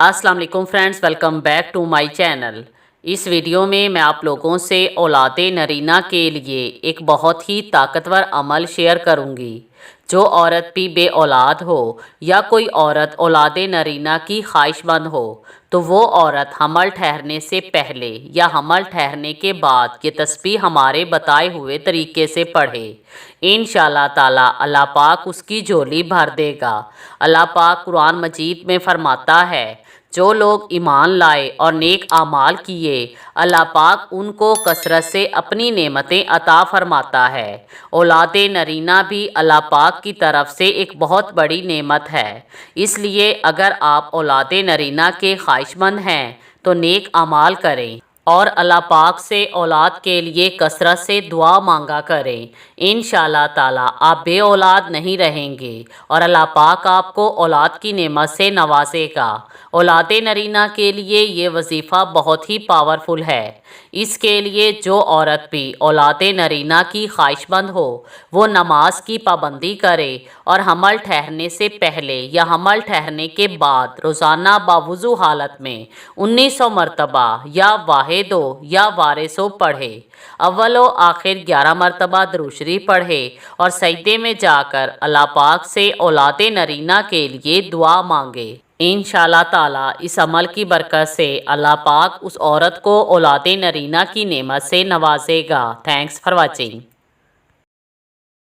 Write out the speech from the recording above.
अस्सलाम वालेकुम friends, welcome back to my channel. इस वीडियो में मैं आप लोगों से औलाद नरीना के लिए एक बहुत ही ताकतवर अमल शेयर करूंगी। जो औरत भी बे औलाद हो या कोई औरत औलाद नरीना की ख्वाहिशमंद हो तो वो औरत हमल ठहरने से पहले या हमल ठहरने के बाद ये तस्बीह हमारे बताए हुए तरीके से पढ़े। इंशाअल्लाह ताला अल्लाह पाक उसकी झोली भर देगा। अल्लाह पाक कुरान मजीद में फरमाता है, जो लोग ईमान लाए और नेक आमाल किए अल्लाह पाक उनको कसरत से अपनी नेमतें अता फरमाता है। औलाद नरीना भी अल्लाह पाक की तरफ से एक बहुत बड़ी नेमत है। इसलिए अगर आप औलाद नरीना के ख्वाहिशमंद हैं तो नेक आमाल करें और अल्लाह पाक से औलाद के लिए कसरत से दुआ मांगा करें। इंशाअल्लाह ताला आप बे औलाद नहीं रहेंगे और अल्लाह पाक आपको औलाद की नेमत से नवाजेगा। औलाद नरीना के लिए ये वजीफ़ा बहुत ही पावरफुल है। इसके लिए जो औरत भी औलाद नरीना की ख्वाहिशमंद हो वो नमाज की पाबंदी करे और हमल ठहरने से पहले या हमल ठहरने के बाद रोज़ाना बावुज़ू हालत में 1900 मरतबा या वाहिदो या वारिसो पढ़े। अव्वलो आखिर 11 मरतबा दुरूद शरीफ पढ़े और सजदे में जाकर अल्लाह पाक से औलाद नरीना के लिए दुआ मांगे। इंशाअल्लाह ताला इस अमल की बरकत से अल्लाह पाक उस औरत को औलाद नरीना की नेमत से नवाजेगा। Thanks for watching.